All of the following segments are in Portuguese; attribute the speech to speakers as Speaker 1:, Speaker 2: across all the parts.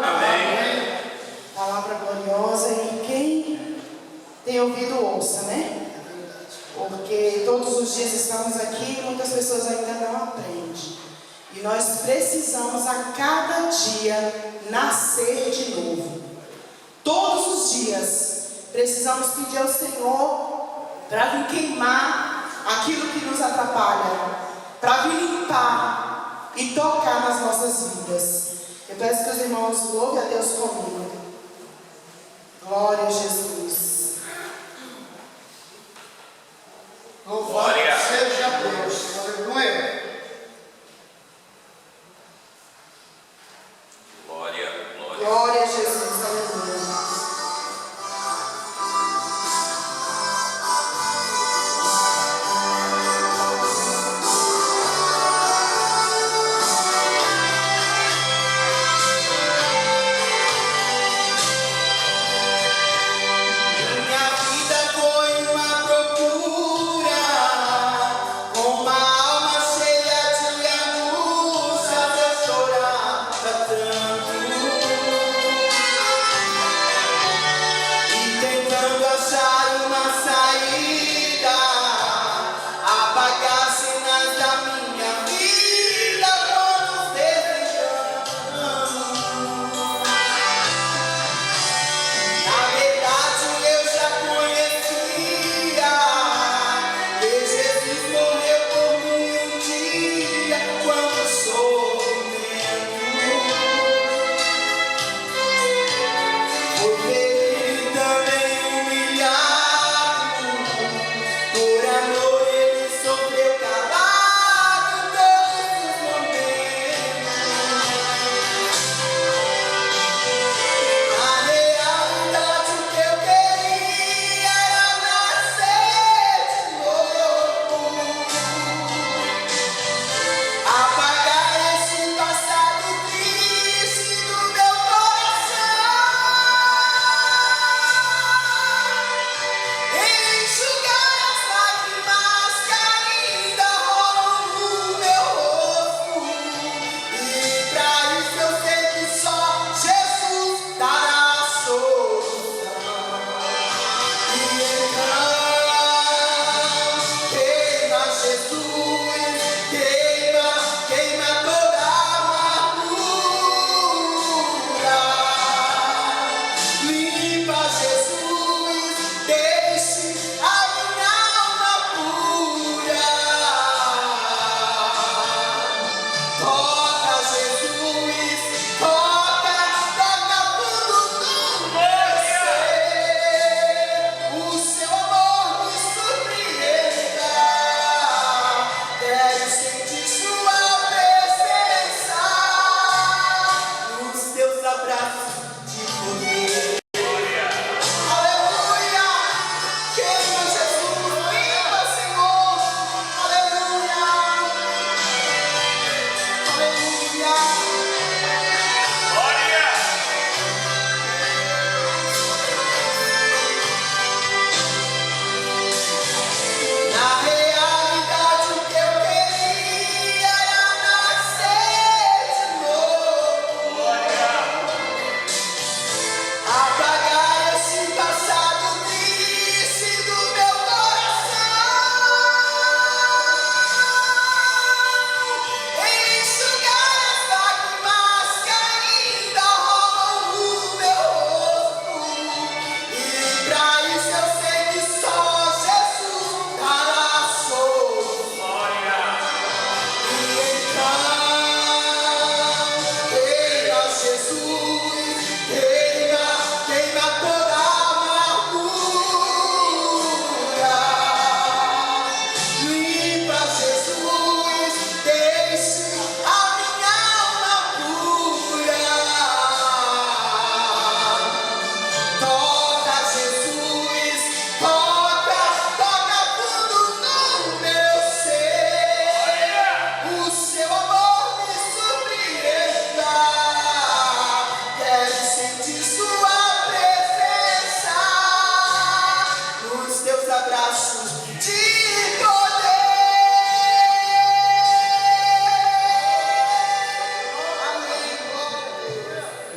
Speaker 1: Amém.
Speaker 2: Palavra gloriosa, e quem tem ouvido, ouça, né? Porque todos os dias estamos aqui e muitas pessoas ainda não aprendem. E nós precisamos a cada dia nascer de novo. Todos os dias precisamos pedir ao Senhor para vir queimar aquilo que nos atrapalha, para vir limpar e tocar nas nossas vidas. Eu peço que os irmãos louvem a Deus comigo. Glória a Jesus.
Speaker 1: Louvado seja Deus. Aleluia.
Speaker 2: Glória a Jesus. Aleluia.
Speaker 3: Tanto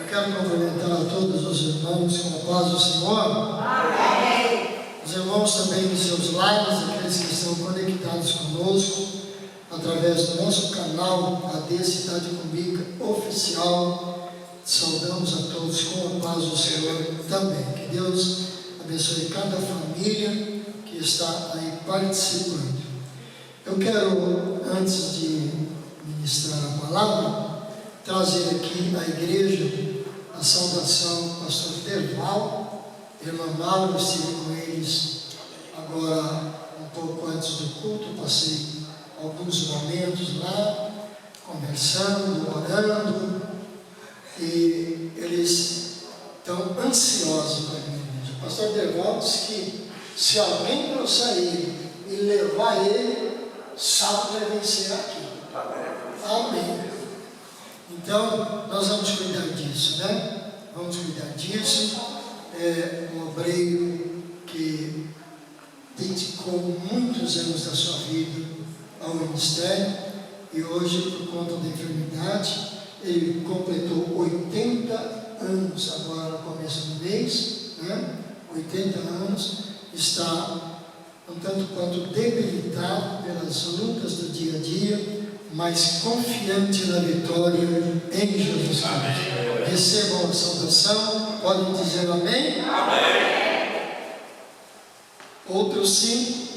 Speaker 1: quero cumprimentar a todos os irmãos com a paz do Senhor. Amém. Os irmãos também nos seus lares, aqueles que estão conectados conosco, através do nosso canal AD Cidade Cumbica Oficial. Saudamos a todos com a paz do Senhor também. Que Deus abençoe cada família que está aí participando. Eu quero, antes de ministrar a palavra, trazer aqui à igreja a saudação do pastor Derval, irmã Mauro. Estive com eles agora um pouco antes do culto, passei alguns momentos lá, conversando, orando, e eles estão ansiosos para a igreja. O pastor Derval disse que se alguém trouxer ele e levar ele, sábado vai vencer aqui. Amém. Então, nós vamos cuidar disso, né? Vamos cuidar disso. Um obreiro que dedicou muitos anos da sua vida ao ministério e hoje, por conta da enfermidade, ele completou 80 anos agora no começo do mês, né? 80 anos, está um tanto quanto debilitado pelas lutas do dia a dia, mas confiante na vitória em Jesus Cristo. Recebam a saudação, podem dizer amém? Amém. Outro sim.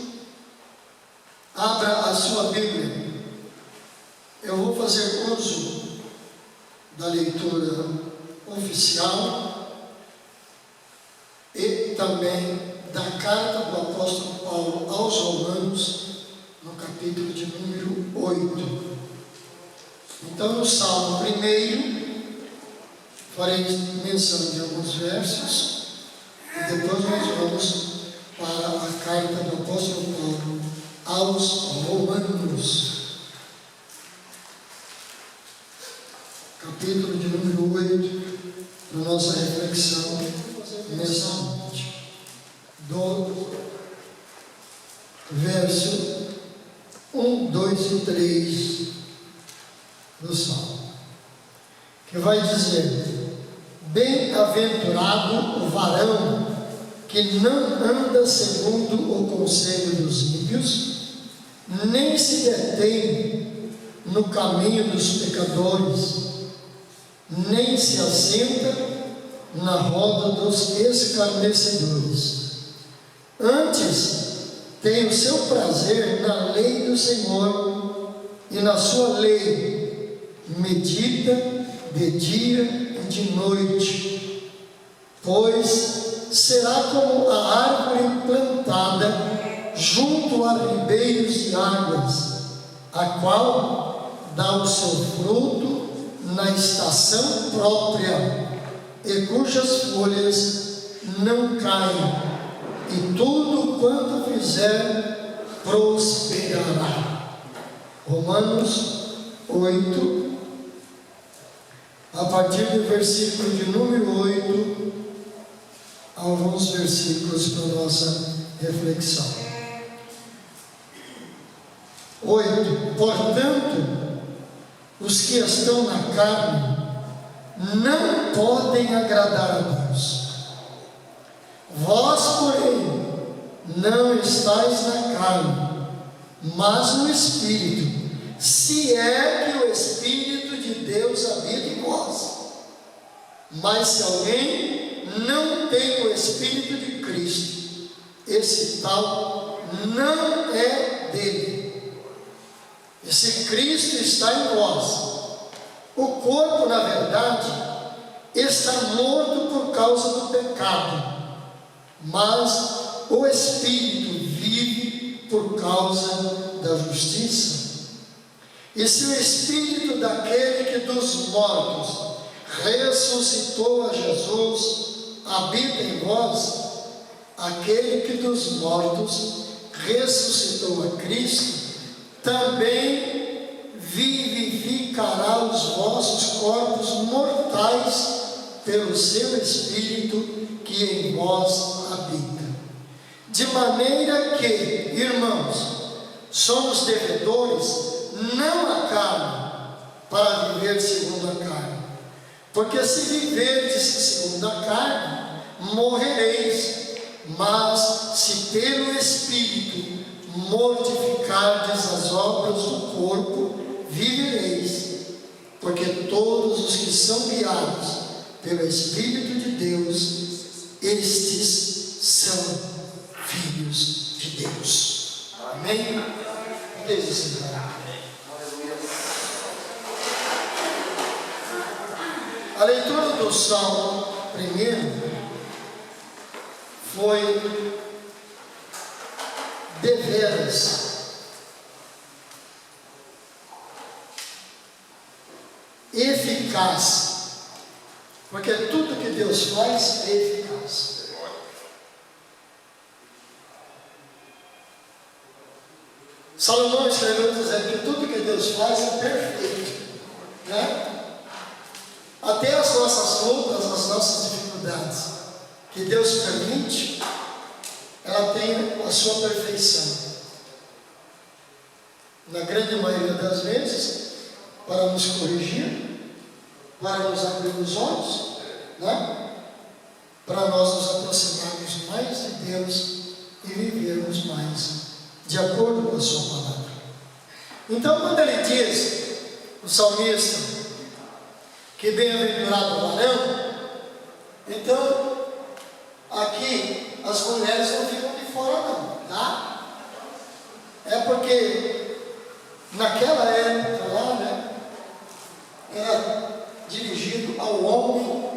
Speaker 1: Abra a sua Bíblia. Eu vou fazer uso da leitura oficial e também da carta do apóstolo Paulo aos Romanos, no capítulo de número 8. Então, no Salmo 1, farei menção de alguns versos, e depois nós vamos para a carta do apóstolo Paulo aos Romanos, capítulo de número 8, para nossa reflexão nesta noite. Do verso 1, 2 e 3 do Salmo, que vai dizer: bem-aventurado o varão que não anda segundo o conselho dos ímpios, nem se detém no caminho dos pecadores, nem se assenta na roda dos escarnecedores. Antes, tem o seu prazer na lei do Senhor, e na sua lei medita de dia e de noite. Pois será como a árvore plantada junto a ribeiros de águas, a qual dá o seu fruto na estação própria, e cujas folhas não caem, e tudo quanto fizer prosperará. Romanos 8, a partir do versículo de número 8, alguns versículos para nossa reflexão. 8. Portanto, os que estão na carne não podem agradar a Deus. Vós, porém, não estáis na carne, mas no Espírito, se é que o Espírito de Deus habita em vós. Mas se alguém não tem o Espírito de Cristo, esse tal não é dele. E se Cristo está em vós, o corpo, na verdade, está morto por causa do pecado, mas o Espírito vive por causa da justiça. E se o Espírito daquele que dos mortos ressuscitou a Jesus habita em vós, aquele que dos mortos ressuscitou a Cristo também vivificará os vossos corpos mortais pelo seu Espírito que em vós habita. De maneira que, irmãos, somos devedores não à carne, para viver segundo a carne. Porque se viverdes segundo a carne, morrereis. Mas se pelo Espírito mortificardes as obras do corpo, vivereis. Porque todos os que são guiados pelo Espírito de Deus, estes são filhos de Deus. Amém? Deus ensinar. A leitura do Salmo primeiro foi deveras eficaz, porque tudo que Deus faz é eficaz. Salomão escreveu dizendo que tudo que Deus faz é perfeito, né? Até as nossas lutas, as nossas dificuldades que Deus permite, ela tem a sua perfeição. Na grande maioria das vezes, para nos corrigir, para nos abrir os olhos, né? Para nós nos aproximarmos mais de Deus e vivermos mais de acordo com a sua palavra. Então, quando ele diz, o salmista, que bem-aventurado o varão, então, aqui, as mulheres não ficam de fora não, tá? É porque, naquela época lá, né, era dirigido ao homem,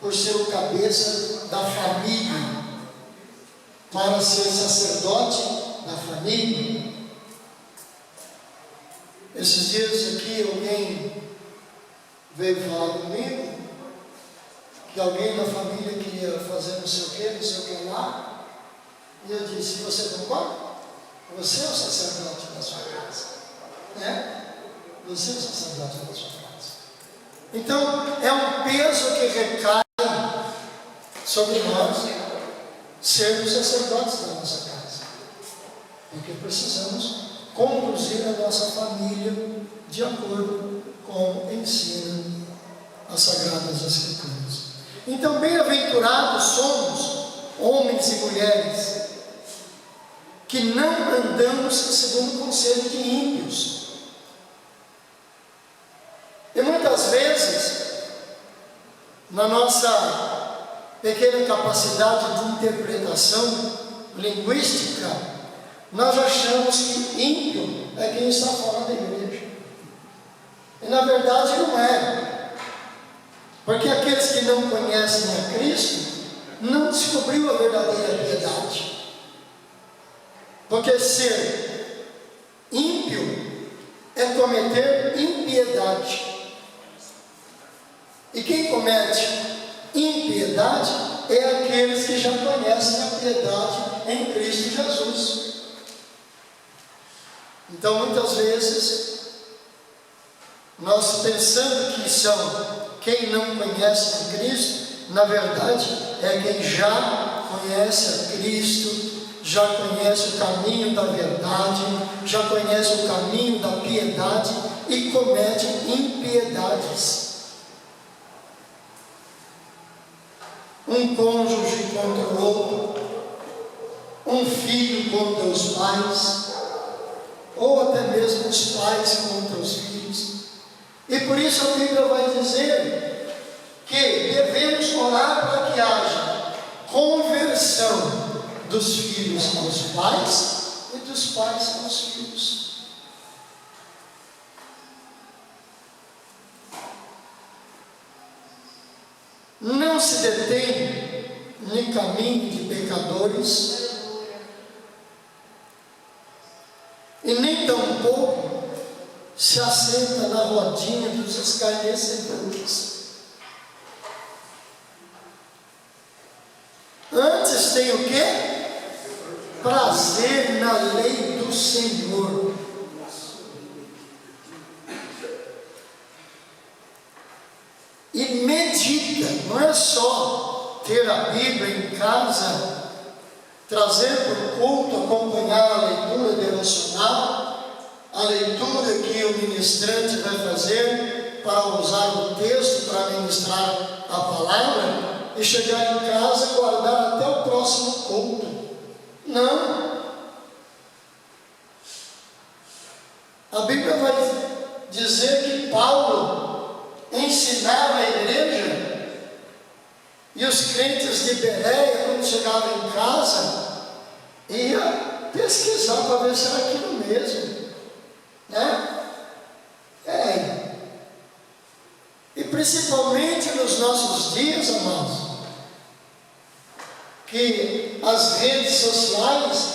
Speaker 1: por ser o cabeça da família, para ser sacerdote da família. Esses dias aqui, alguém veio falar comigo, que alguém da família queria fazer não sei o que lá, e eu disse: você concorda? Você é o sacerdote da sua casa, né? Você é o sacerdote da sua casa. Então, é um peso que recai sobre nós sermos sacerdotes da nossa casa, porque precisamos conduzir a nossa família de acordo com ensina as Sagradas Escrituras. Então, bem-aventurados somos, homens e mulheres, que não andamos segundo o conselho de ímpios. E muitas vezes, na nossa pequena capacidade de interpretação linguística, nós achamos que ímpio é quem está fora da igreja. E na verdade não é. Porque aqueles que não conhecem a Cristo não descobriu a verdadeira piedade. Porque ser ímpio é cometer impiedade. E quem comete impiedade é aqueles que já conhecem a piedade em Cristo Jesus. Então, muitas vezes, nós pensando que são quem não conhece a Cristo, na verdade, é quem já conhece a Cristo, já conhece o caminho da verdade, já conhece o caminho da piedade e comete impiedades. Um cônjuge contra o outro, um filho contra os pais, ou até mesmo os pais contra os filhos. E por isso a Bíblia vai dizer que devemos orar para que haja conversão dos filhos aos pais e dos pais aos filhos. Não se detém no caminho de pecadores e nem tampouco se assenta na rodinha dos escarnecedores. Antes tem o quê? Prazer na lei do Senhor. E medita, não é só ter a Bíblia em casa, trazer para o culto, acompanhar a leitura devocional, a leitura que o ministrante vai fazer, para usar o texto, para ministrar a palavra, e chegar em casa e guardar até o próximo culto. Não. A Bíblia vai dizer que Paulo ensinava a igreja, e os crentes de Bereia, quando chegavam em casa, ia pesquisar para ver se era aquilo mesmo, né? E principalmente nos nossos dias, amados, que as redes sociais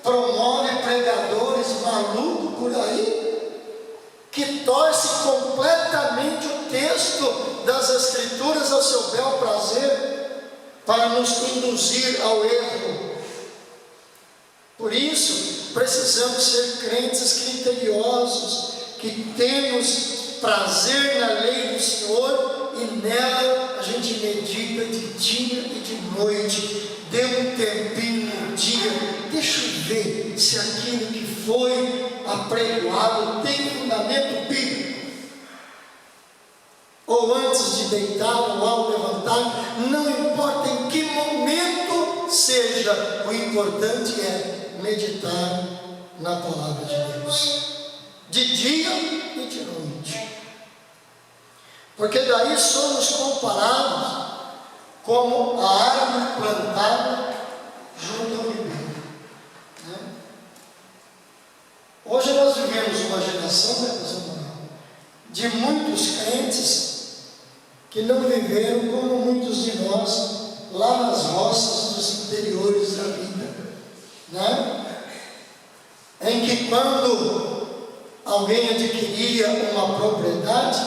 Speaker 1: promovem pregadores malucos por aí, que torcem completamente o texto das Escrituras ao seu bel prazer, para nos induzir ao erro. Por isso, precisamos ser crentes criteriosos, que temos prazer na lei do Senhor, e nela a gente medita de dia e de noite. Dê um tempinho no dia, deixa eu ver se aquilo que foi apregoado tem fundamento bíblico. Ou antes de deitar ou ao levantar, não importa em que momento seja, o importante é meditar na palavra de Deus, de dia e de noite, porque daí somos comparados como a árvore plantada junto ao ribeiro, né? Hoje nós vivemos uma geração, de muitos crentes que não viveram como muitos de nós lá nas roças dos interiores da vida, né? Em que quando alguém adquiria uma propriedade,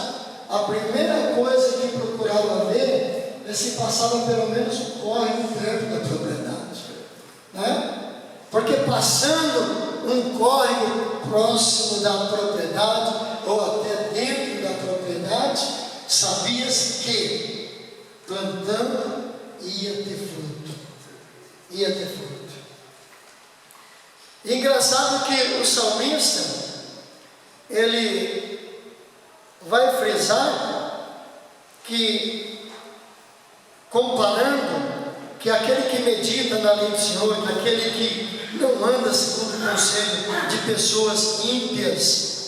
Speaker 1: a primeira coisa que procurava ver é se passava pelo menos um córrego perto da propriedade, né? Porque passando um córrego próximo da propriedade, ou até dentro da propriedade, sabia-se que plantando ia ter fruto. Ia ter fruto. E engraçado que o salmista, ele vai frisar que, comparando, que aquele que medita na lei do Senhor, aquele que não anda segundo o conselho de pessoas ímpias,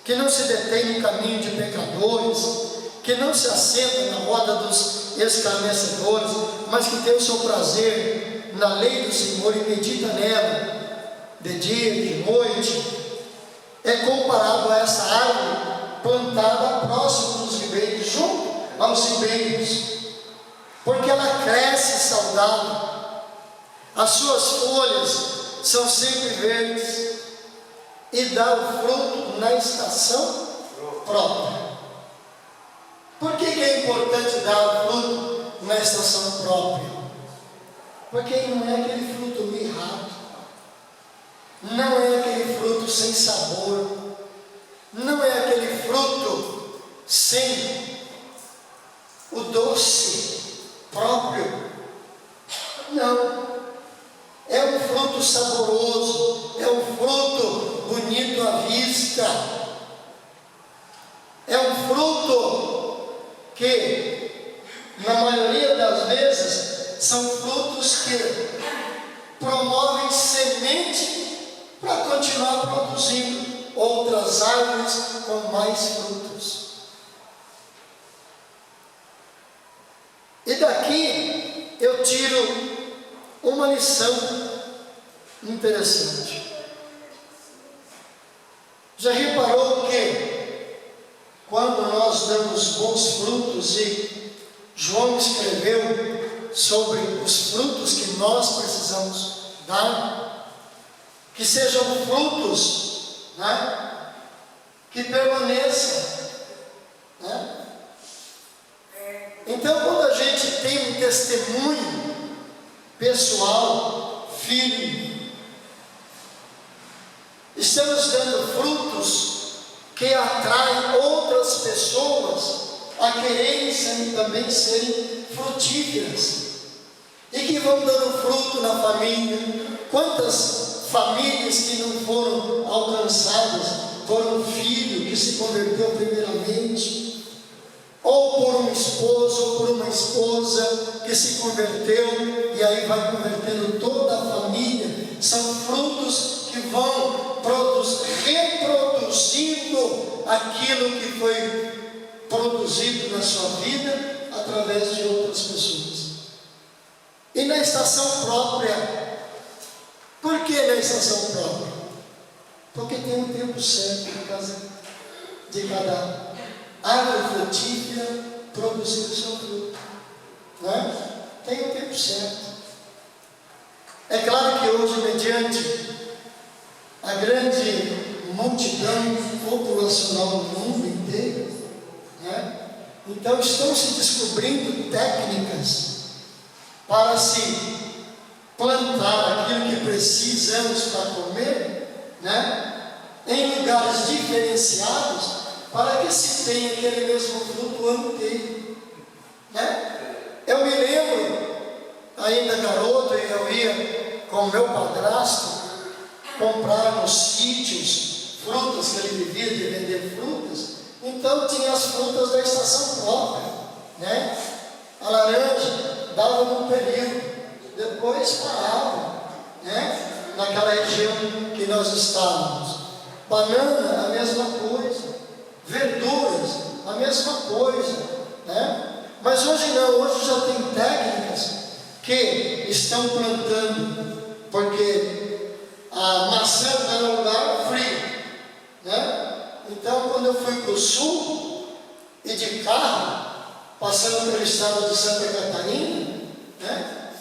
Speaker 1: que não se detém no caminho de pecadores, que não se assenta na roda dos escarnecedores, mas que tem o seu prazer na lei do Senhor e medita nela de dia e de noite, é comparado a essa árvore plantada próximo dos ribeiros, junto aos ribeiros, porque ela cresce saudável, as suas folhas são sempre verdes e dá o fruto na estação própria. Por que é importante dar o fruto na estação própria? Porque não é aquele fruto mirrado, não é aquele fruto sem sabor, não é aquele fruto sem o doce próprio. Não, é um fruto saboroso, é um fruto bonito à vista, é um fruto que, na maioria das vezes, são frutos que promovem semente para continuar produzindo outras árvores com mais frutos. E daqui eu tiro uma lição interessante. Já reparou que quando nós damos bons frutos, e João escreveu sobre os frutos que nós precisamos dar, que sejam frutos, né, que permaneçam, né? Então, quando a gente tem um testemunho pessoal, firme, estamos dando frutos que atraem outras pessoas a quererem também serem frutíferas, e que vão dando fruto na família. Quantas famílias que não foram alcançadas por um filho que se converteu primeiramente, ou por um esposo, ou por uma esposa que se converteu, e aí vai convertendo toda a família. São frutos que vão reproduzindo aquilo que foi produzido na sua vida através de outras pessoas. E na estação própria, por que na estação própria? Porque tem um tempo certo de cada árvore frutífera produzir o seu fruto, né? Tem um tempo certo. É claro que hoje, mediante a grande multidão populacional no mundo inteiro, né? Então estão se descobrindo técnicas para se plantar aquilo que precisamos para comer, né? Em lugares diferenciados, para que se tenha aquele mesmo fruto o ano inteiro, né? Eu me lembro, ainda garoto, eu ia com meu padrasto comprar nos sítios frutas, que ele vivia de vender frutas. Então tinha as frutas da estação própria, né? A laranja dava num período, depois parava, né? Naquela região que nós estávamos. Banana, a mesma coisa. Verduras, a mesma coisa, né? Mas hoje não, hoje já tem técnicas que estão plantando, porque a maçã está num lugar frio, né? Então, quando eu fui para o sul, e de carro, passando pelo estado de Santa Catarina, né?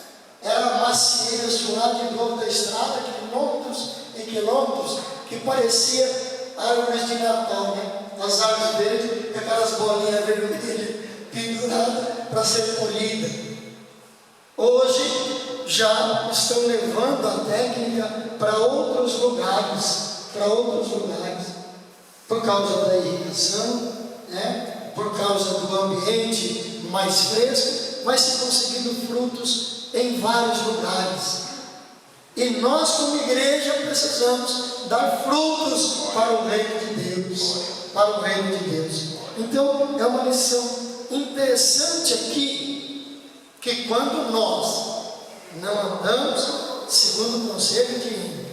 Speaker 1: Eram macieiras de um lado e do outro da estrada, quilômetros e quilômetros, que parecia árvores de Natal, né? As árvores verdes, com aquelas bolinhas vermelhas penduradas para ser colhida. Hoje já estão levando a técnica para outros lugares, por causa da irrigação, né? Por causa do ambiente mais fresco, vai se conseguindo frutos em vários lugares. E nós, como igreja, precisamos dar frutos para o reino de Deus. Então, é uma lição interessante aqui, que quando nós não andamos segundo o conselho divino,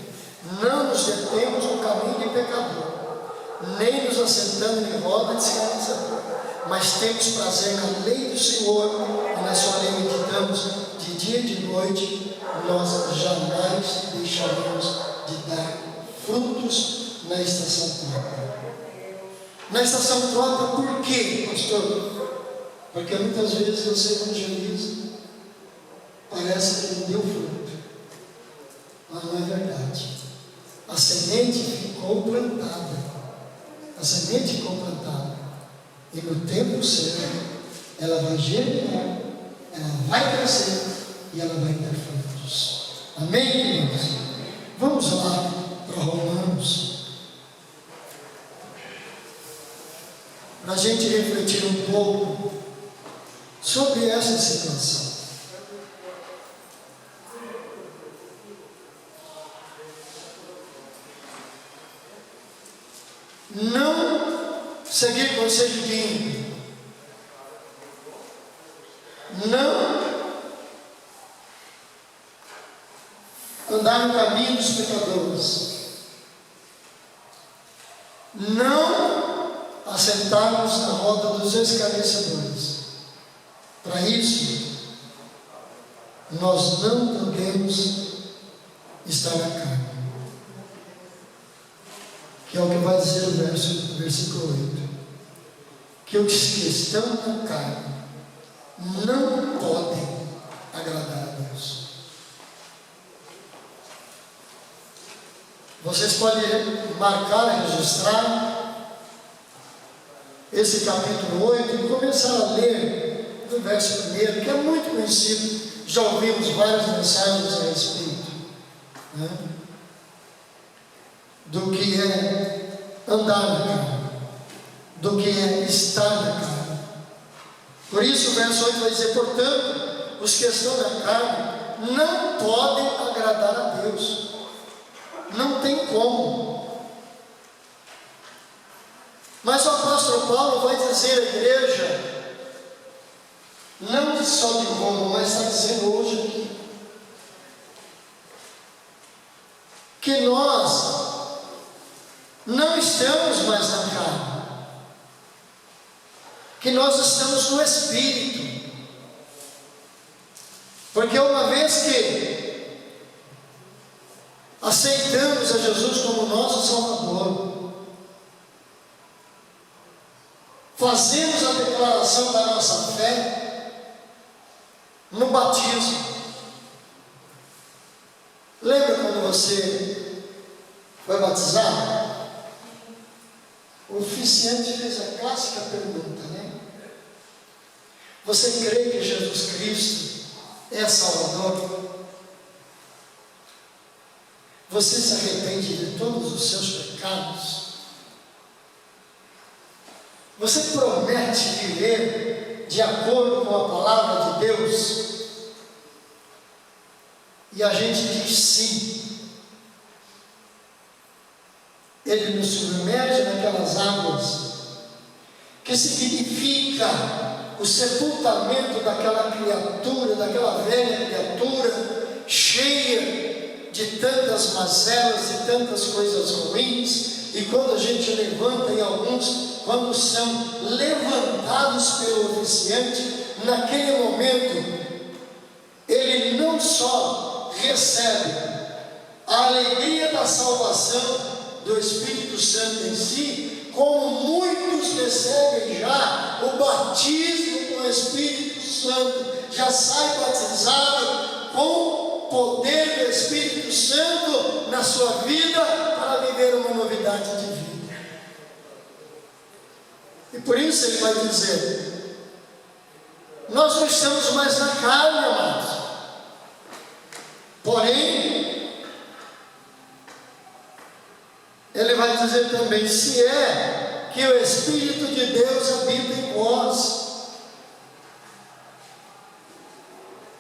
Speaker 1: não nos detemos no caminho de pecador, nem nos assentamos em roda de escarnecedor, mas temos prazer na lei do Senhor, e na sua lei meditamos de dia e de noite, nós jamais deixaremos de dar frutos na estação própria. Na estação própria, por quê, pastor? Porque muitas vezes você evangeliza, parece que não deu fruto, mas não é verdade. A semente ficou plantada, e no tempo certo, ela vai germinar, ela vai crescer e ela vai dar frutos. Amém, queridos? Vamos lá para Romanos, para a gente refletir um pouco sobre essa situação. Não seguir conselho de ímpio, não andar no caminho dos pecadores, não assentarmos na roda dos escarnecedores. Para isso, nós não podemos estar na carne, que é o que vai dizer o versículo 8, que os que estão na carne não podem agradar a Deus. Vocês podem marcar, registrar esse capítulo 8 e começar a ler do verso 1, que é muito conhecido, já ouvimos várias mensagens a respeito, né? Do que é andar na carne, do que é estar na carne. Por isso o verso 8 vai dizer: portanto, os que estão na carne não podem agradar a Deus. Não tem como. Mas o apóstolo Paulo vai dizer à igreja não só de Roma, mas está dizendo hoje aqui, que nós não estamos mais na carne, que nós estamos no Espírito, porque uma vez que aceitamos a Jesus como nosso Salvador, fazemos a declaração da nossa fé no batismo. Lembra quando você foi batizado? O oficiante fez a clássica pergunta, né? Você crê que Jesus Cristo é Salvador? Você se arrepende de todos os seus pecados? Você promete viver de acordo com a palavra de Deus? E a gente diz sim. Ele nos submerge naquelas águas, que significa o sepultamento daquela criatura, daquela velha criatura, cheia de tantas mazelas e tantas coisas ruins. E quando a gente levanta, e alguns, quando são levantados pelo oficiante, naquele momento, ele não só recebe a alegria da salvação do Espírito Santo em si, como muitos recebem já o batismo com o Espírito Santo, já sai batizado com o poder do Espírito Santo na sua vida, para viver uma novidade de vida. E por isso ele vai dizer: nós não estamos mais na carne, amados, porém, ele vai dizer também, se é que o Espírito de Deus habita em vós,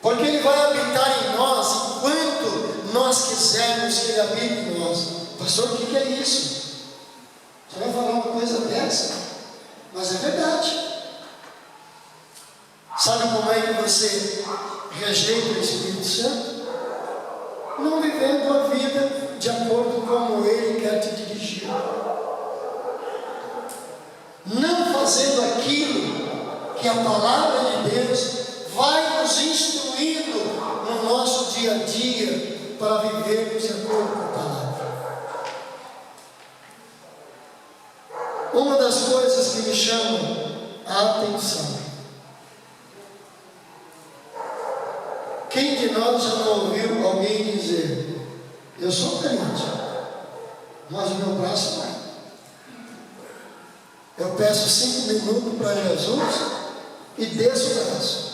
Speaker 1: porque ele vai habitar em nós enquanto nós quisermos que ele habite em nós. Pastor, o que é isso? Você vai falar uma coisa dessa? Mas é verdade. Sabe como é que você rejeita o Espírito Santo? Não vivendo a vida de acordo com como ele quer te dirigir, não fazendo aquilo que a palavra de Deus vai nos instruindo no nosso dia a dia, para vivermos de acordo com a palavra. Uma das coisas que me chamam a atenção: quem de nós já não ouviu alguém dizer: eu sou crente, mas o meu braço não é. Eu peço 5 minutos para Jesus e desço o braço.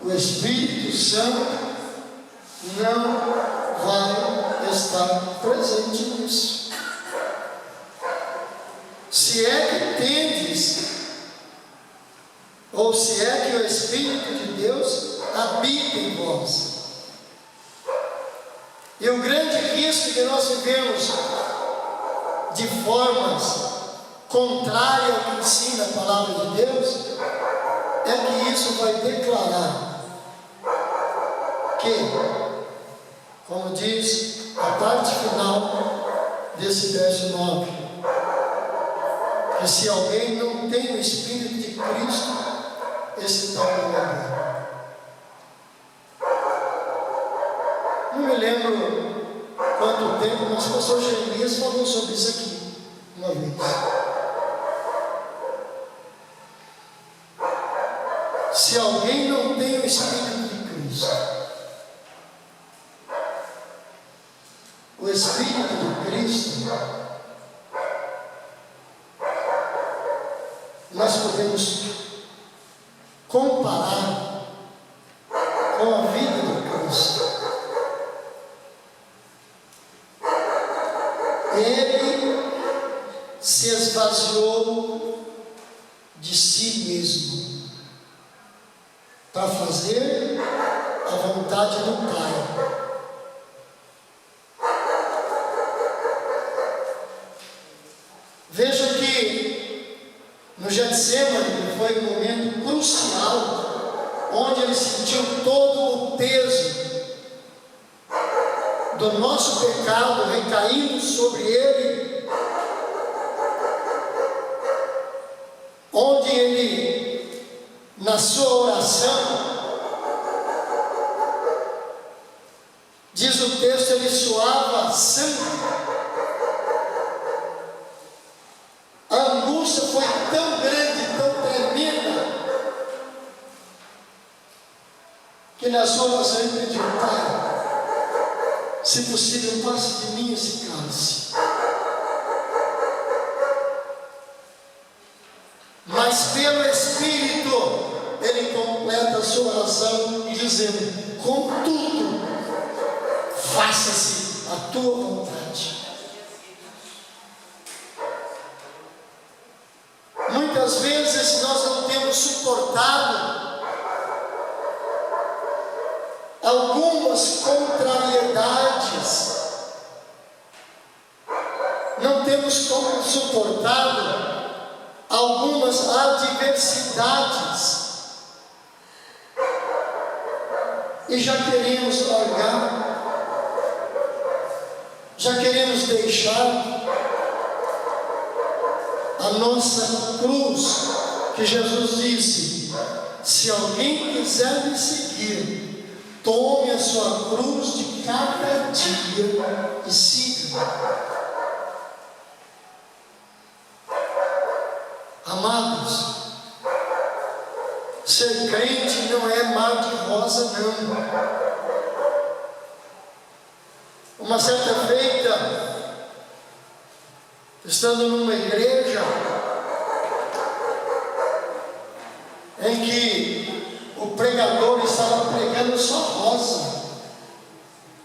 Speaker 1: O Espírito Santo não vai estar presente nisso. Se é que tendes, ou se é que o Espírito de Deus habita em vós. E o grande risco que nós vivemos de formas contrárias ao que ensina a palavra de Deus, é que isso vai declarar que, como diz a parte final desse verso 9, que se alguém não tem o Espírito de Cristo, esse tal não é bom. Não me lembro quanto tempo, mas o pastor Jeremias falou sobre isso aqui uma vez. Se alguém não tem o Espírito de Cristo, o Espírito de Cristo, nós podemos comparar com a vida de Cristo. Ele se esvaziou de si mesmo para fazer a vontade do Pai. Veja que Getsemane foi um momento crucial, onde ele sentiu todo o peso do nosso pecado recaindo sobre ele, onde ele, na sua oração, diz o texto, ele suava sangue. A angústia foi tão grande, tão tremenda, que na sua oração ele pediu: Pai, se possível, passe de mim esse cálice. Mas pelo Espírito, ele completa a sua oração dizendo: contudo, faça-se a tua vontade. Muitas vezes nós não temos suportado algumas contrariedades, não temos suportado algumas adversidades, e já queremos largar, já queremos deixar a nossa cruz, que Jesus disse: se alguém quiser me seguir, tome a sua cruz de cada dia e siga. Amados, ser crente não é mar de rosa, não. Uma certa feita, estando numa igreja em que o pregador estava pregando só rosa.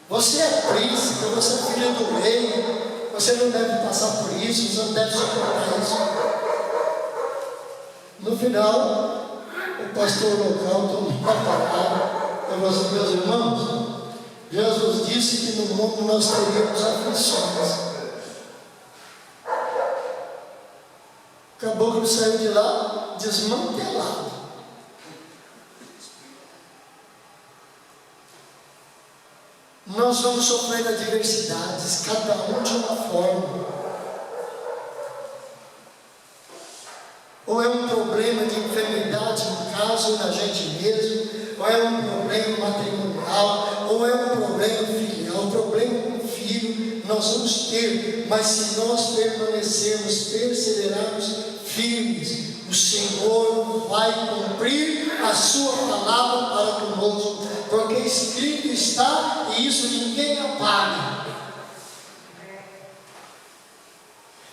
Speaker 1: Você é príncipe, você é filho do rei, você não deve passar por isso, você não deve suportar isso. No final, o pastor local tomou uma palavra. Eu vou dizer: meus irmãos, Jesus disse que no mundo nós teríamos aflições. Acabou que ele saiu de lá desmantelado. Nós vamos sofrer adversidades, cada um de uma forma. Ou é um problema de enfermidade no caso da gente mesmo, ou é um problema matrimonial, ou é um problema filial, um problema com o filho, nós vamos ter, mas se nós permanecermos, perseverarmos firmes, o Senhor vai cumprir a sua palavra para conosco, porque escrito está, e isso ninguém apaga.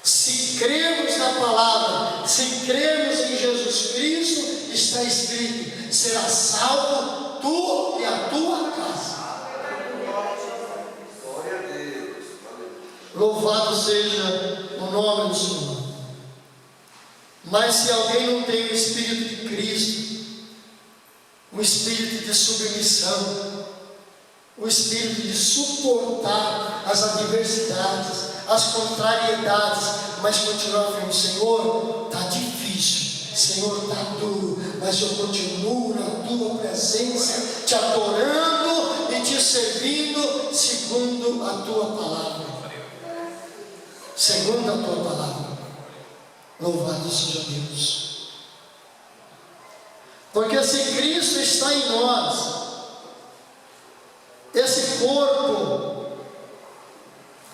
Speaker 1: Se cremos na palavra, se cremos em Jesus Cristo, está escrito: será salvo tu e a tua casa. Louvado seja o nome do Senhor. Mas se alguém não tem o Espírito de Cristo, o Espírito de submissão, o Espírito de suportar as adversidades, as contrariedades, mas continuar firme: Senhor, está difícil, Senhor, está duro, mas eu continuo na tua presença, te adorando e te servindo segundo a tua palavra. Segundo a tua palavra. Louvado seja Deus. Porque se Cristo está em nós, esse corpo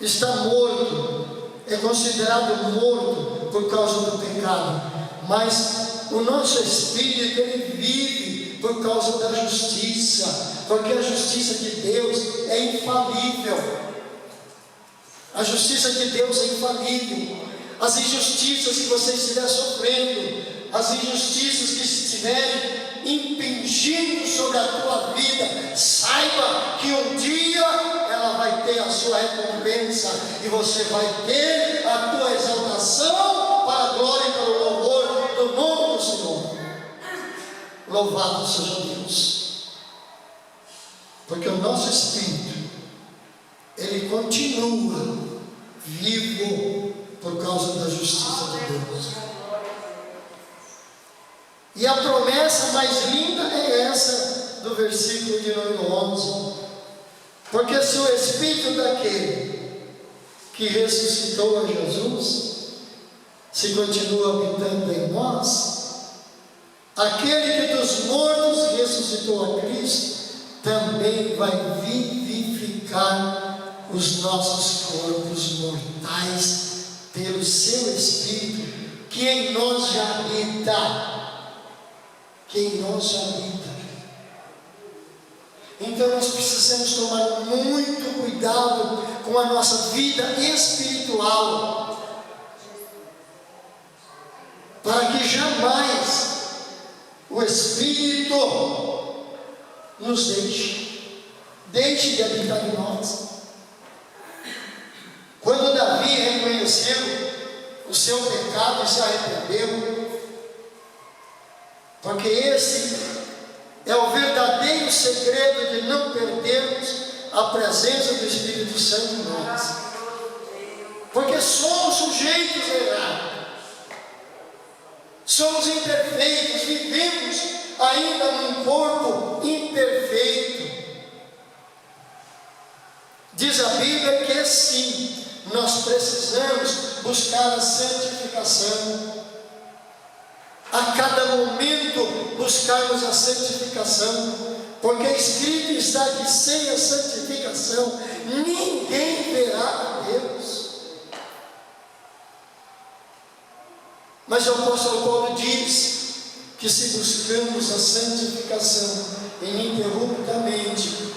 Speaker 1: está morto, é considerado morto por causa do pecado, mas o nosso espírito, ele vive por causa da justiça, porque a justiça de Deus é infalível. A justiça de Deus é infalível. As injustiças que você estiver sofrendo, as injustiças que estiverem impingindo sobre a tua vida, saiba que um dia ela vai ter a sua recompensa, e você vai ter a tua exaltação para a glória e para o louvor do nome do Senhor. Louvado seja Deus, porque o nosso espírito, ele continua vivo por causa da justiça de Deus. E a promessa mais linda é essa do versículo de número 11. Porque se o Espírito daquele que ressuscitou a Jesus se continua habitando em nós, aquele que dos mortos ressuscitou a Cristo também vai vivificar os nossos corpos mortais pelo seu Espírito que em nós já habita. Que em nós já habita. Então nós precisamos tomar muito cuidado com a nossa vida espiritual, para que jamais o Espírito nos deixe de habitar em nós. Quando Davi reconheceu o seu pecado e se arrependeu, porque esse é o verdadeiro segredo de não perdermos a presença do Espírito Santo em nós. Porque somos sujeitos a errar, somos imperfeitos, vivemos ainda num corpo imperfeito. Diz a Bíblia que sim, nós precisamos buscar a santificação. A cada momento buscarmos a santificação, porque escrito está que sem a santificação ninguém verá a Deus. Mas o apóstolo Paulo diz que se buscamos a santificação ininterruptamente,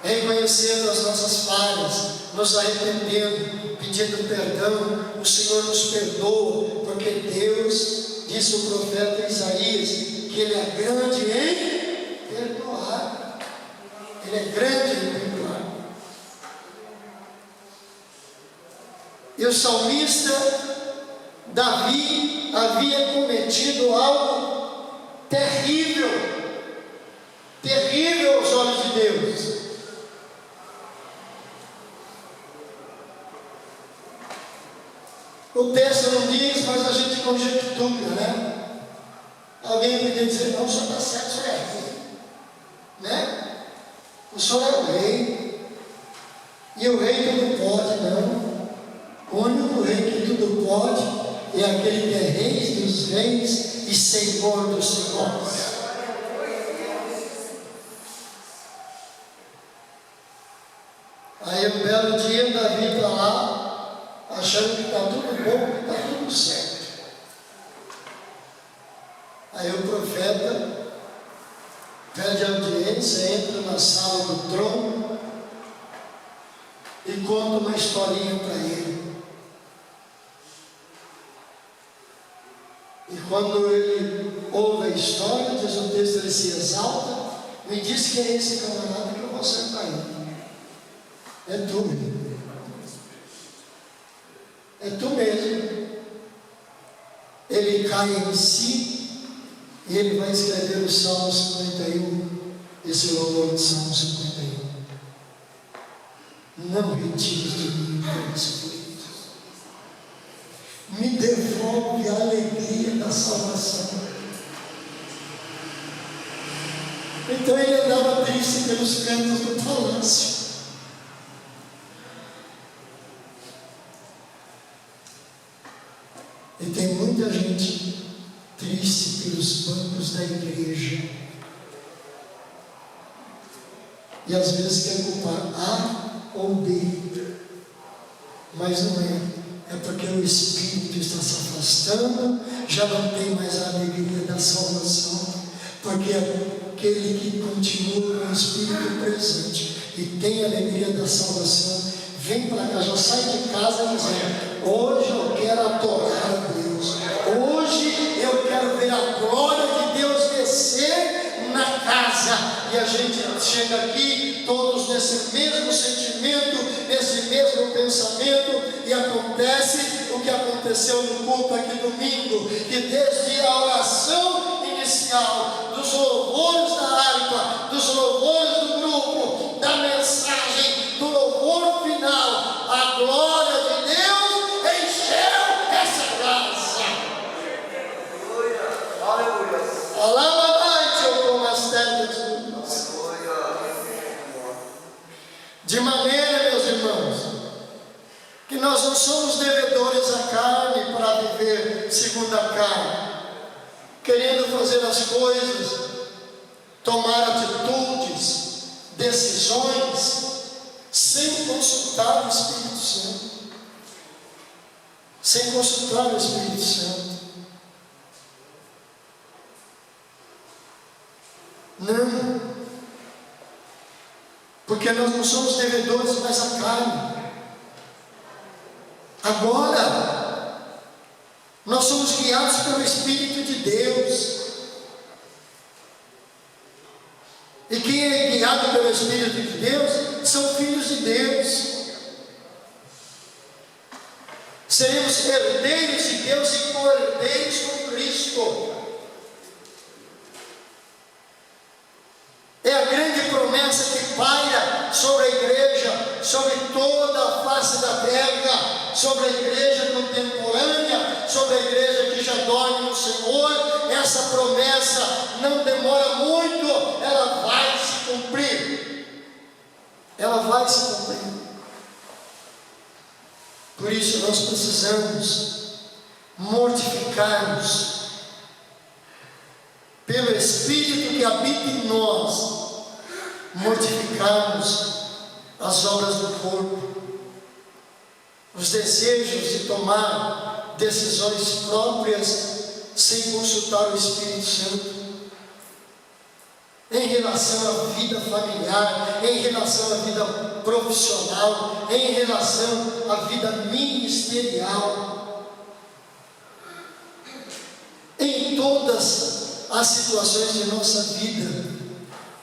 Speaker 1: reconhecendo as nossas falhas, nos arrependendo, pedindo perdão, o Senhor nos perdoa, porque Deus, disse o profeta Isaías, que Ele é grande em perdoar. Ele é grande em perdoar. E o salmista Davi havia cometido algo terrível, terrível aos olhos de Deus. O texto não diz, mas a gente conjectura, né? Alguém podia dizer, não, o senhor está certo, o senhor é rei, né? O senhor é o rei, e o rei tudo pode, não. O único rei que tudo pode é aquele que é rei dos reis e senhor dos senhores. Aí um belo dia Davi está lá, achando que está tudo bom, que está tudo certo. Aí o profeta pede audiência, entra na sala do trono e conta uma historinha para ele. E quando ele ouve a história, diz o texto, ele se exalta, me diz que é esse camarada que eu vou sentar aí. É tu, é tu mesmo. Ele cai em si e ele vai escrever o Salmo 51, esse louvor de Salmo 51. Não retires de mim o teu Espírito, me devolve a alegria da salvação. Então ele andava triste pelos cantos do palácio. E tem muita gente triste pelos bancos da igreja. E às vezes quer culpar A ou B. Mas não é. É porque o Espírito está se afastando, já não tem mais a alegria da salvação. Porque aquele que continua com o Espírito presente e tem a alegria da salvação, vem para cá, já sai de casa dizendo: hoje eu quero adorar a Deus, hoje eu quero ver a glória de Deus descer na casa. E a gente chega aqui todos nesse mesmo sentimento, nesse mesmo pensamento, e acontece o que aconteceu no culto aqui domingo, que desde a oração inicial, dos louvores da harpa, dos louvores do grupo, da mensagem, do louvor final, a glória de Deus encheu essa casa.
Speaker 3: Aleluia.
Speaker 1: De maneira, meus irmãos, que nós não somos devedores à carne para viver segundo a carne, querendo fazer as coisas, tomar atitudes, decisões, sem consultar o Espírito Santo. Sem consultar o Espírito Santo. Não. Porque nós não somos devedores mais à carne. Agora, nós somos guiados pelo Espírito de Deus. E quem é guiado pelo Espírito de Deus são filhos de Deus. Seremos herdeiros de Deus e co-herdeiros com Cristo. É a grande promessa que paira sobre a igreja, sobre toda a face da terra, sobre a igreja contemporânea, sobre a igreja que já dorme no Senhor. Essa promessa não demora muito, ela vai se cumprir. Ela vai se cumprir. Por isso nós precisamos mortificar-nos pelo Espírito que habita em nós, mortificarmos as obras do corpo, os desejos de tomar decisões próprias sem consultar o Espírito Santo, em relação à vida familiar, em relação à vida profissional, em relação à vida ministerial, em todas as situações de nossa vida,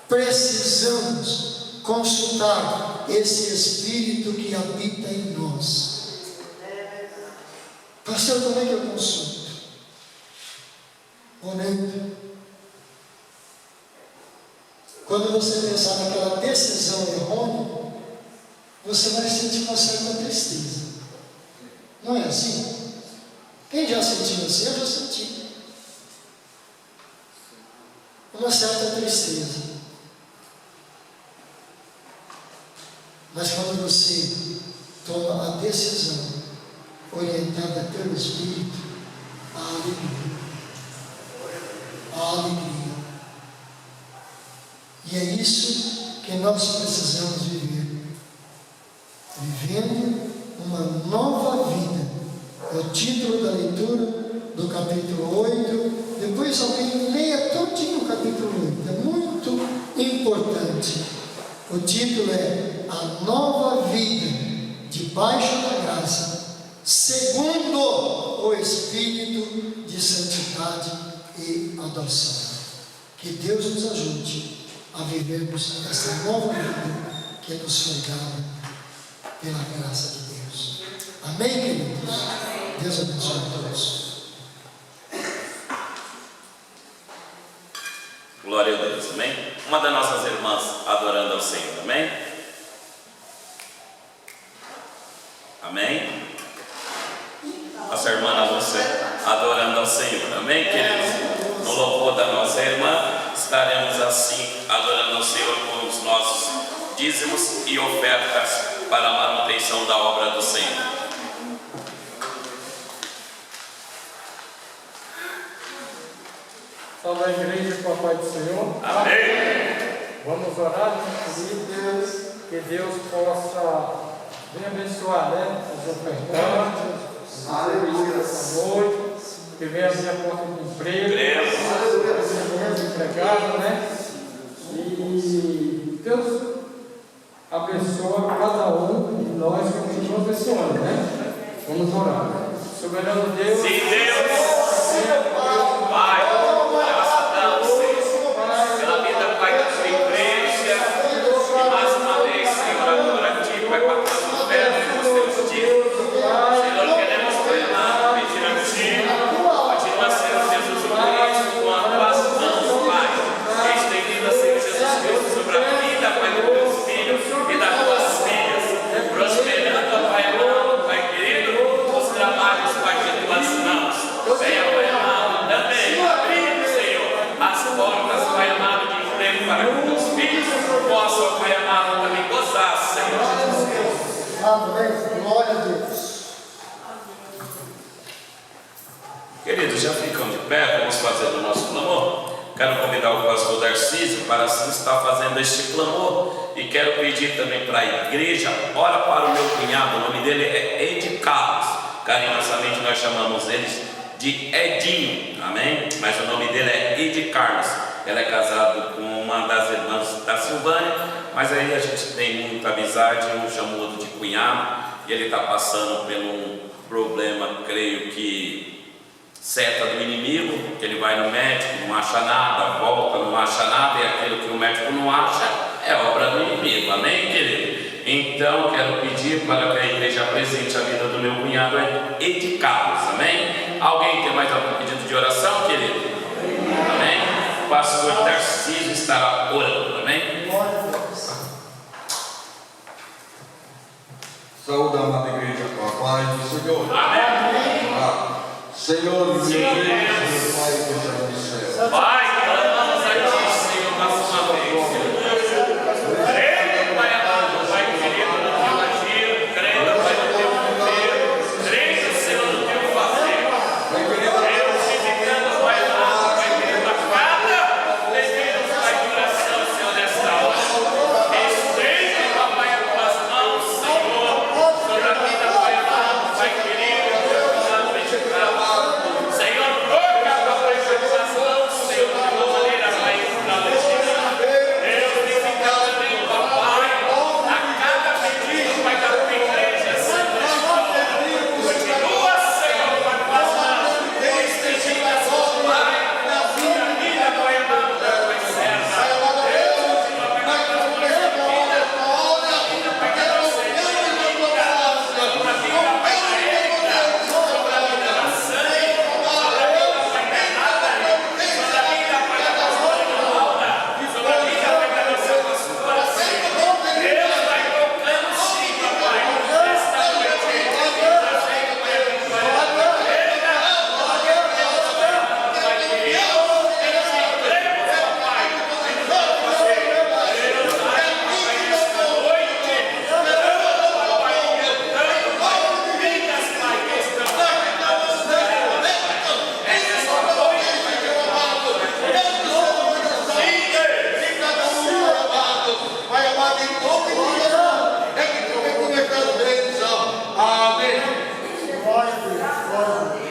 Speaker 1: precisamos consultar esse Espírito que habita em nós. Pastor, como é que eu consulto? Orando. Quando você pensar naquela decisão errônea, você vai sentir uma certa tristeza. Não é assim? Quem já sentiu assim? Eu já senti. Uma certa tristeza. Mas quando você toma a decisão orientada pelo Espírito, a alegria. A alegria. E é isso que nós precisamos viver. Vivendo uma nova vida. É o título da leitura do capítulo 8. Depois alguém leia todinho o capítulo 8. É muito importante. O título é A Nova Vida Debaixo da Graça, segundo o Espírito de Santidade e Adoção. Que Deus nos ajude a vivermos essa nova vida que nos foi dada pela graça de Deus. Amém, queridos? Deus abençoe a todos.
Speaker 3: Glória a Deus, amém? Uma das nossas irmãs adorando ao Senhor, amém? Amém? Nossa irmã, você adorando ao Senhor, amém, queridos? No louvor da nossa irmã, estaremos assim adorando ao Senhor com os nossos dízimos e ofertas para a manutenção da obra do Senhor.
Speaker 4: Salve a igreja com a paz do Senhor.
Speaker 3: Amém.
Speaker 4: Vamos orar, Deus, que Deus possa bem abençoar, os ofertantes, essa noite, que venha abrir a porta do emprego, os empregados, e Deus abençoa cada um de nós que continua abençoando, Vamos orar. Soberano Deus.
Speaker 3: Sim, Deus. Pai, graças a Deus pela vida, Pai, da sua igreja. E mais uma vez, Senhor, agora aqui, Pai, com a tua oferta, com os teus dízimos. Senhor, queremos clamar, pedir a Ti, continua sendo Jesus o Cristo, com as tuas mãos, Pai. Estendida, Senhor Jesus Cristo, sobre a vida, Pai, dos teus filhos e das tuas filhas. Prosperando, Pai amado, Pai querido, os trabalhos, Pai, de tuas mãos. Venha, Pai amado, também abrir Tarcísio para assim estar fazendo este clamor. E quero pedir também para a igreja, ora para o meu cunhado, o nome dele é Ed Carlos, carinhosamente nós chamamos eles de Edinho, amém? Mas o nome dele é Ed Carlos. Ela é casado com uma das irmãs da Silvânia, mas aí a gente tem muita amizade, eu chamo o outro de cunhado, e ele está passando por um problema, creio que seta do inimigo, que ele vai no médico, não acha nada, volta, não acha nada, e aquilo que o médico não acha é obra do inimigo, amém, querido? Então quero pedir para que a igreja apresente a vida do meu cunhado Ed Carlos, amém? Alguém tem mais algum pedido de oração, querido? Amém? O pastor Tarcísio estará orando, amém?
Speaker 5: Saúde, amada igreja, com a paz do Senhor.
Speaker 3: Amém.
Speaker 5: Senhor, meu Deus, meu Pai que está no céu.
Speaker 3: Pai, clamamos a Ti, Senhor, mais uma vez. Creio, Pai amado, Pai querido, no Teu agir, creio, Pai, no Teu poder, creio, Senhor, no Teu fazer. Creio, vivificando, Pai amado, Pai querido, a cada pedido, Pai, de oração, Senhor, nesta hora. Estende, Pai, as Tuas mãos, Senhor, sobre a vida, Pai amado, Pai querido, Pai meditado. Senhor, toca, Pai, as mãos, Senhor, de uma maneira, Pai, extraordinária. Deus, vivifica também, Pai, a cada pedido, Pai, da Tua igreja, Senhor, nesta hora. Continua, Senhor, Pai, com as mãos estendidas, Pai, na sua vida, Pai amado, da Tua serva. Deus, continua, Pai, com as mãos estendidas, na vida, Pai, da Tua serva, sobre a vida, Pai, da Érica, sobre a vida da Sânia, sobre a vida, Pai, da Nada, sobre a vida, Pai, da pastora Laura, sobre a vida, Pai, da nossa pastora, Senhor. Deus vai tocando sim, Pai, nesta noite, trazendo, Pai, a vitória da Tua igreja. Deus, Pai querido, eles entregam, Pai, em nome de você. Deus, vai, Pai, nesta noite, dando, Pai, orientando, Pai, vidas, Pai, que estão, Pai, dadas para elas, Pai. É nesta noite, Pai, que eu falo,
Speaker 5: Pai amado, em nome de Jesus, é que tu vem começar a bênção. Amém.
Speaker 1: Glória a Deus, glória a Deus.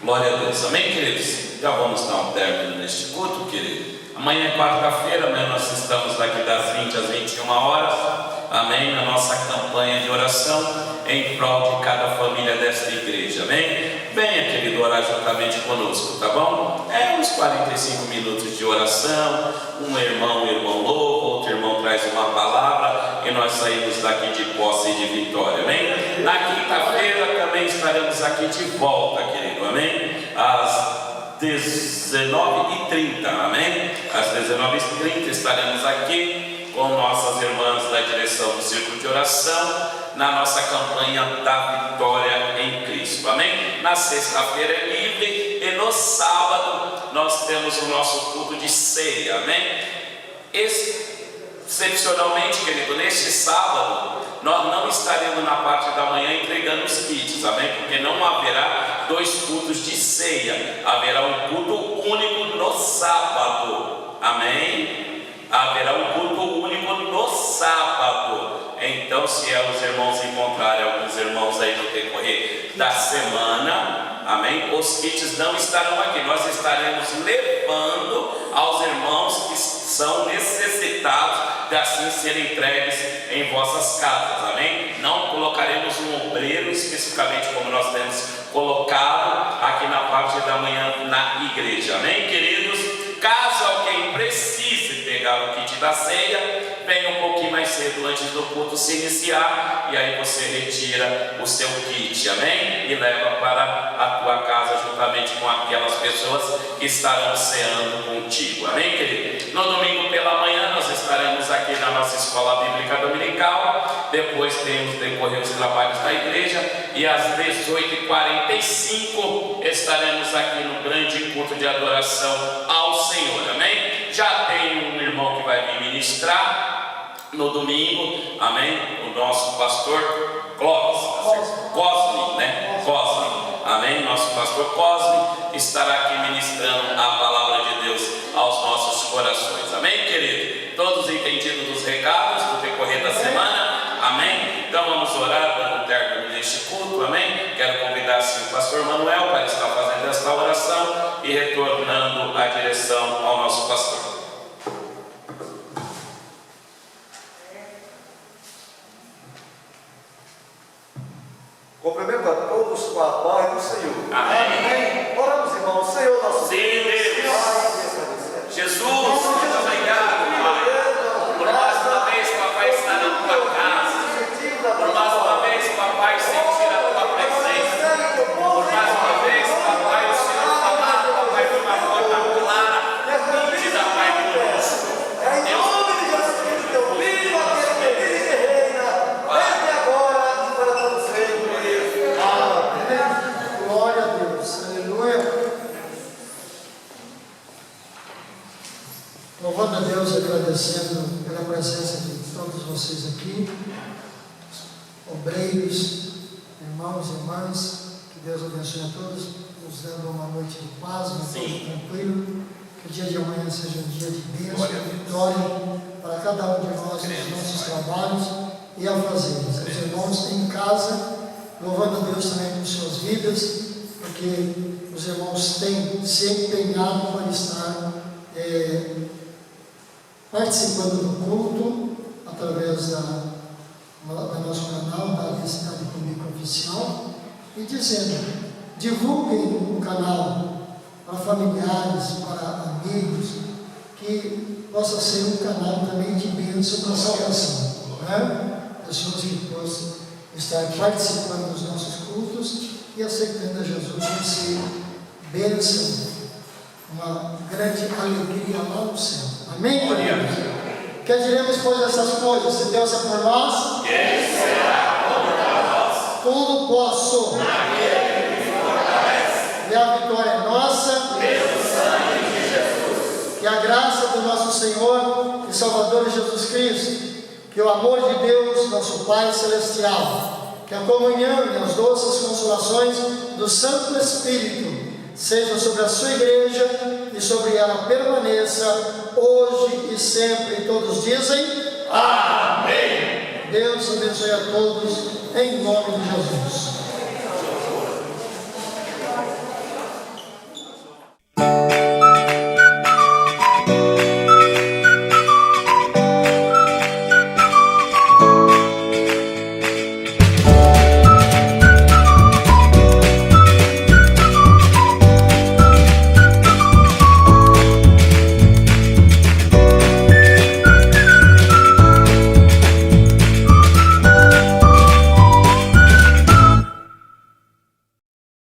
Speaker 3: Glória a Deus, amém, queridos? Já vamos dar um término neste culto, querido. Amanhã é quarta-feira, amanhã nós estamos aqui das 20 às 21 horas, amém, na nossa campanha de oração em prol de cada família desta igreja, amém? Venha, querido, orar juntamente conosco, tá bom? É uns 45 minutos de oração, um irmão louva, outro irmão traz uma palavra e nós saímos daqui de posse e de vitória, amém? Na quinta-feira também estaremos aqui de volta, querido, amém? Às 19h30, amém? Às 19h30 estaremos aqui com nossas irmãs da direção do Círculo de Oração na nossa campanha da vitória em Cristo, amém? Na sexta-feira é livre e no sábado nós temos o nosso culto de ceia, amém? Excepcionalmente, querido, neste sábado nós não estaremos na parte da manhã entregando os kits, amém? Porque não haverá 2 cultos de ceia, haverá um culto único no sábado, amém? Haverá um culto único no sábado. Então, se os irmãos encontrarem alguns irmãos aí no decorrer da semana, amém? Os kits não estarão aqui, nós estaremos levando aos irmãos que são necessitados de assim serem entregues em vossas casas, amém? Não colocaremos um obreiro especificamente como nós temos colocado aqui na parte da manhã na igreja, amém, queridos? Caso alguém precise pegar o kit da ceia, venha um pouquinho mais cedo antes do culto se iniciar, e aí você retira o seu kit, amém? E leva para a tua casa juntamente com aquelas pessoas que estarão ceando contigo, amém, querido? No domingo pela manhã nós estaremos aqui na nossa escola bíblica dominical, depois temos decorrer os trabalhos da igreja, e às 18h45 estaremos aqui no grande culto de adoração ao Senhor, amém? Já tem um irmão que vai vir ministrar no domingo, amém? O nosso pastor Cosme, né? Cosme, amém? Nosso pastor Cosme estará aqui ministrando a palavra de Deus aos nossos pastor Manuel para estar fazendo esta oração e retornando a direção ao nosso pastor.
Speaker 6: Cumprimento a todos com a paz do Senhor.
Speaker 3: Amém.
Speaker 6: Oramos, irmãos. Senhor, nosso
Speaker 3: Sim, Deus.
Speaker 6: Pai,
Speaker 3: Jesus, muito obrigado, Pai. Por mais uma vez, papai, estar na tua casa. Por mais uma vez, papai, sentir a tua presença. Por mais uma vez, papai, o Senhor falar, papai, de uma forma clara, nítida, Pai, conosco.
Speaker 6: em nome de Jesus Cristo, teu Filho, aquele que vive e reina, desde agora e para todos sempre.
Speaker 1: Amém. Glória a Deus. Aleluia. Louvando a Deus e agradecendo pela presença de todos vocês aqui, obreiros, irmãos e irmãs, que Deus abençoe a todos, nos dando uma noite de paz, uma noite tranquilo, que o dia de amanhã seja um dia de bênção, de vitória para cada um de nós nos nossos trabalhos e afazeres. Os irmãos em casa, louvando a Deus também por suas vidas, porque os irmãos têm se empenhado para estar participando do culto através do nosso canal, da Cidade Pública Oficial, e dizendo, divulguem o canal para familiares, para amigos, que possa ser um canal também de bênção para a salvação, né? Pessoas que possam estar participando dos nossos cultos e aceitando a Jesus como ser bênção, uma grande alegria lá no céu. Amém, queridos? Que diremos, pois, dessas coisas? Se Deus é por nós,
Speaker 3: Quem será contra nós?
Speaker 1: tudo posso. E a vitória é nossa.
Speaker 3: Pelo sangue de Jesus.
Speaker 1: Que a graça do nosso Senhor e Salvador Jesus Cristo, que o amor de Deus, nosso Pai Celestial, que a comunhão e as doces consolações do Santo Espírito sejam sobre a sua igreja e sobre ela permaneça hoje e sempre. Todos dizem amém. Deus abençoe a todos em nome de Jesus.